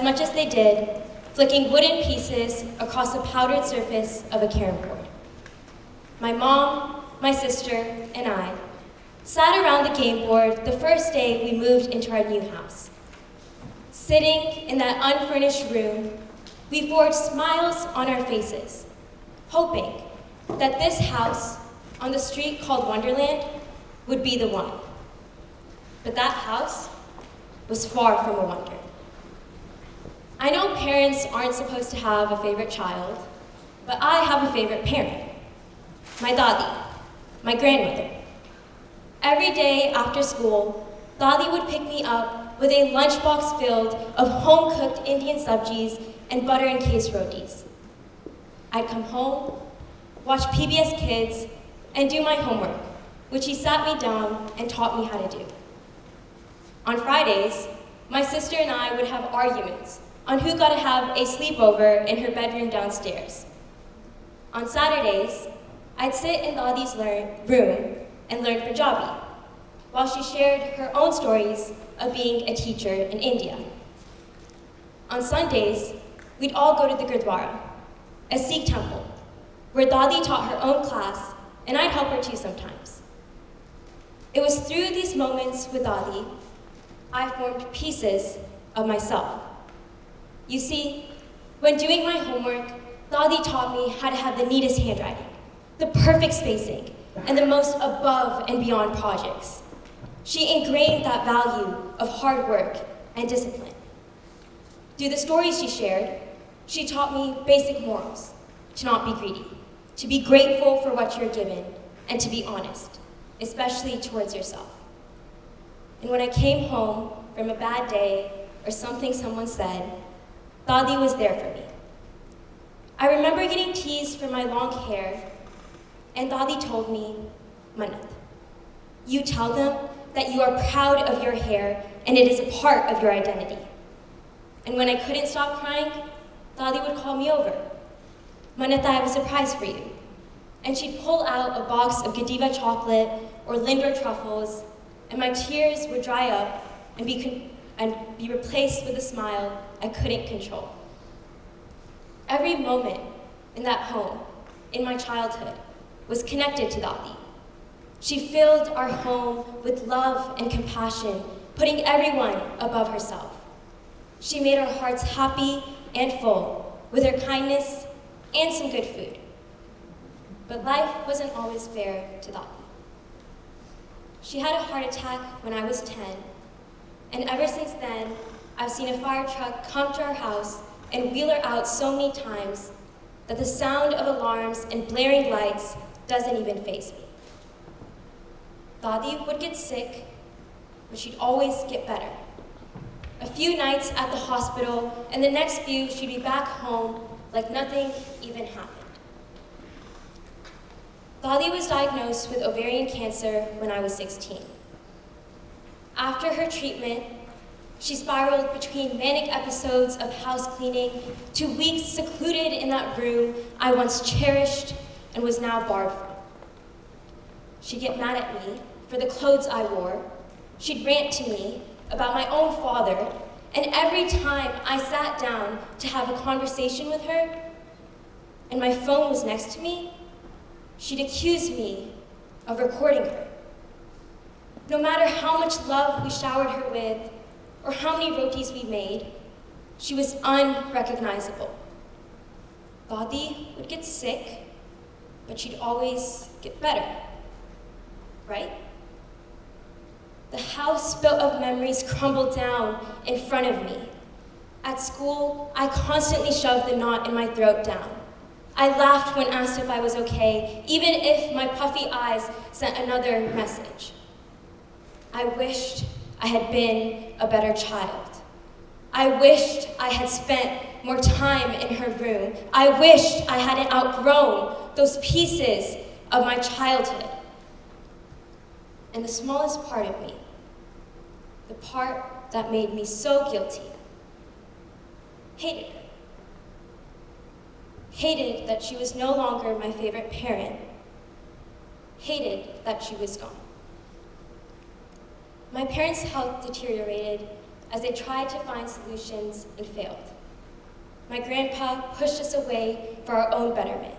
much as they did, flicking wooden pieces across the powdered surface of a carom board. My mom, my sister, and I sat around the game board the first day we moved into our new house. Sitting in that unfurnished room, we forged smiles on our faces, hoping that this house on the street called Wonderland would be the one. But that house was far from a wonder. I know parents aren't supposed to have a favorite child, but I have a favorite parent, my Dadi, my grandmother. Every day after school, Dadi would pick me up with a lunchbox filled of home-cooked Indian sabjis and butter-encased rotis. I'd come home, watch PBS Kids, and do my homework, which he sat me down and taught me how to do. On Fridays, my sister and I would have arguments on who got to have a sleepover in her bedroom downstairs. On Saturdays, I'd sit in Dadi's room and learn Punjabi, while she shared her own stories of being a teacher in India. On Sundays, we'd all go to the Gurdwara, a Sikh temple, where Dadi taught her own class, and I'd help her too sometimes. It was through these moments with Dadi I formed pieces of myself. You see, when doing my homework, Dadi taught me how to have the neatest handwriting, the perfect spacing, and the most above and beyond projects. She ingrained that value of hard work and discipline. Through the stories she shared, she taught me basic morals: to not be greedy, to be grateful for what you're given, and to be honest, especially towards yourself. And when I came home from a bad day or something someone said, Dadi was there for me. I remember getting teased for my long hair, and Dadi told me, Mannat, you tell them that you are proud of your hair and it is a part of your identity. And when I couldn't stop crying, Dadi would call me over. Mannat, I have a surprise for you. And she'd pull out a box of Godiva chocolate or Lindor truffles, and my tears would dry up and be replaced with a smile I couldn't control. Every moment in that home, in my childhood, was connected to Dadi. She filled our home with love and compassion, putting everyone above herself. She made our hearts happy and full with her kindness and some good food. But life wasn't always fair to Dadi. She had a heart attack when I was 10, and ever since then, I've seen a fire truck come to our house and wheel her out so many times that the sound of alarms and blaring lights doesn't even faze me. Dadi would get sick, but she'd always get better. A few nights at the hospital, and the next few she'd be back home like nothing even happened. Dadi was diagnosed with ovarian cancer when I was 16. After her treatment, she spiraled between manic episodes of house cleaning to weeks secluded in that room I once cherished and was now barred from. She'd get mad at me for the clothes I wore. She'd rant to me about my own father, and every time I sat down to have a conversation with her, and my phone was next to me, she'd accuse me of recording her. No matter how much love we showered her with, or how many rotis we made, she was unrecognizable. Dadi would get sick, but she'd always get better, right? The house built of memories crumbled down in front of me. At school, I constantly shoved the knot in my throat down. I laughed when asked if I was okay, even if my puffy eyes sent another message. I wished I had been a better child. I wished I had spent more time in her room. I wished I hadn't outgrown those pieces of my childhood. And the smallest part of me, the part that made me so guilty, hated her. Hated that she was no longer my favorite parent. Hated that she was gone. My parents' health deteriorated, as they tried to find solutions and failed. My grandpa pushed us away for our own betterment.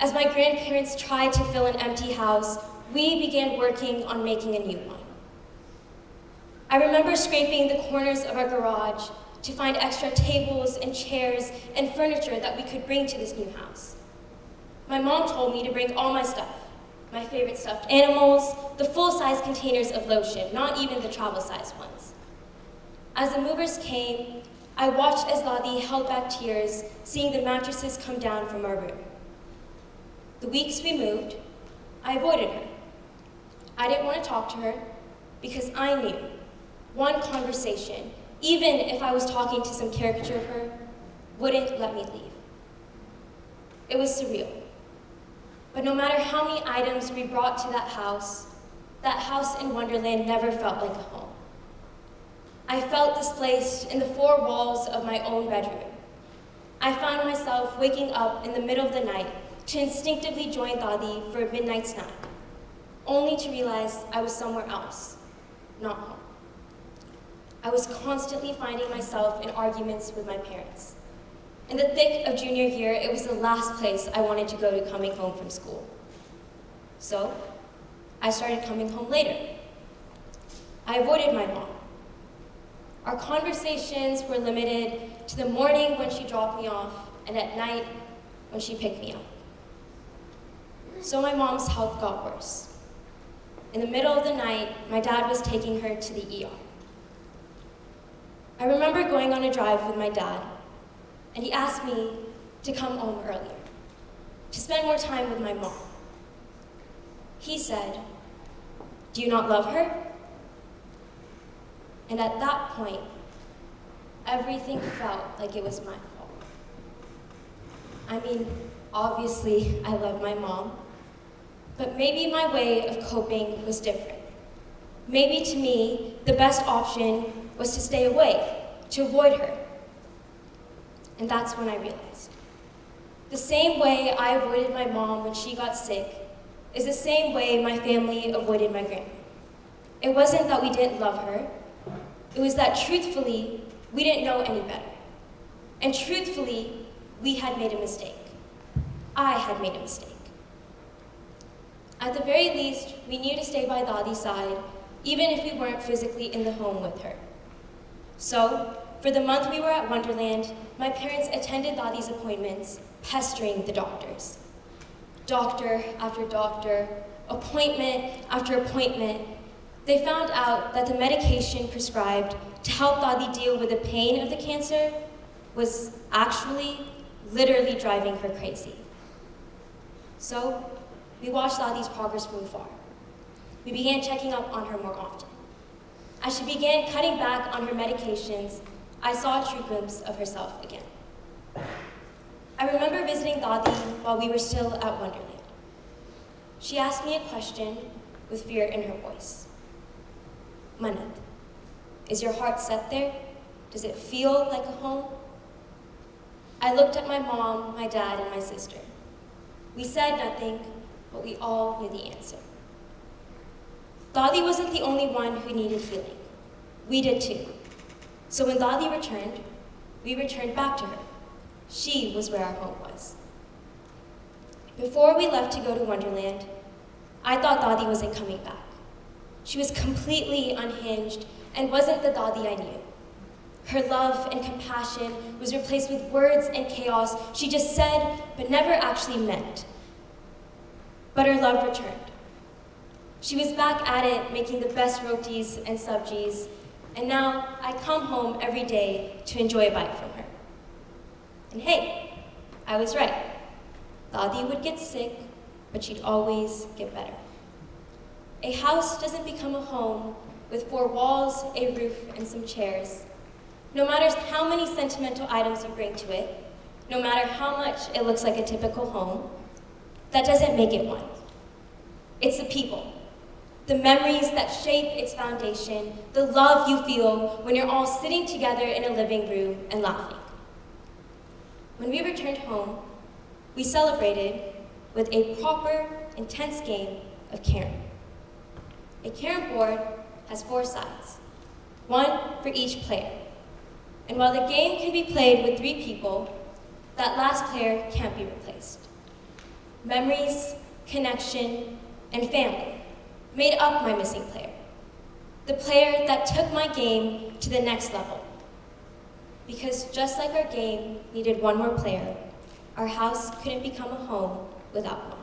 As my grandparents tried to fill an empty house, we began working on making a new one. I remember scraping the corners of our garage to find extra tables and chairs and furniture that we could bring to this new house. My mom told me to bring all my stuff, my favorite stuffed animals, the full-size containers of lotion, not even the travel-size ones. As the movers came, I watched as Dadi held back tears, seeing the mattresses come down from our room. The weeks we moved, I avoided her. I didn't want to talk to her because I knew one conversation, even if I was talking to some caricature of her, wouldn't let me leave. It was surreal. But no matter how many items we brought to that house in Wonderland never felt like a home. I felt displaced in the four walls of my own bedroom. I found myself waking up in the middle of the night to instinctively join Dadi for a midnight snack, only to realize I was somewhere else, not home. I was constantly finding myself in arguments with my parents. In the thick of junior year, it was the last place I wanted to go to coming home from school. So, I started coming home later. I avoided my mom. Our conversations were limited to the morning when she dropped me off and at night when she picked me up. So my mom's health got worse. In the middle of the night, my dad was taking her to the ER. I remember going on a drive with my dad, and he asked me to come home earlier, to spend more time with my mom. He said, "Do you not love her?" And at that point, everything felt like it was my fault. I mean, obviously, I love my mom, but maybe my way of coping was different. Maybe to me, the best option was to stay away, to avoid her. And that's when I realized. The same way I avoided my mom when she got sick is the same way my family avoided my grandma. It wasn't that we didn't love her. It was that truthfully, we didn't know any better. And truthfully, we had made a mistake. I had made a mistake. At the very least, we knew to stay by Dadi's side, even if we weren't physically in the home with her. So, for the month we were at Wonderland, my parents attended Dadi's appointments, pestering the doctors. Doctor after doctor, appointment after appointment, they found out that the medication prescribed to help Dadi deal with the pain of the cancer was actually literally driving her crazy. So, we watched Dadi's progress from afar. We began checking up on her more often. As she began cutting back on her medications, I saw a true glimpse of herself again. I remember visiting Dadi while we were still at Wonderland. She asked me a question with fear in her voice. "Mannat, is your heart set there? Does it feel like a home?" I looked at my mom, my dad, and my sister. We said nothing, but we all knew the answer. Dadi wasn't the only one who needed healing. We did too. So when Dadi returned, we returned back to her. She was where our home was. Before we left to go to Wonderland, I thought Dadi wasn't coming back. She was completely unhinged and wasn't the Dadi I knew. Her love and compassion was replaced with words and chaos she just said but never actually meant. But her love returned. She was back at it, making the best rotis and sabjis, and now I come home every day to enjoy a bite from her. And hey, I was right. Dadi would get sick, but she'd always get better. A house doesn't become a home with four walls, a roof, and some chairs. No matter how many sentimental items you bring to it, no matter how much it looks like a typical home, that doesn't make it one. It's the people, the memories that shape its foundation, the love you feel when you're all sitting together in a living room and laughing. When we returned home, we celebrated with a proper, intense game of carom. A carom board has four sides. one for each player. And while the game can be played with 3 people, that last player can't be replaced. Memories, connection, and family made up my missing player. The player that took my game to the next level. Because just like our game needed one more player, our house couldn't become a home without one.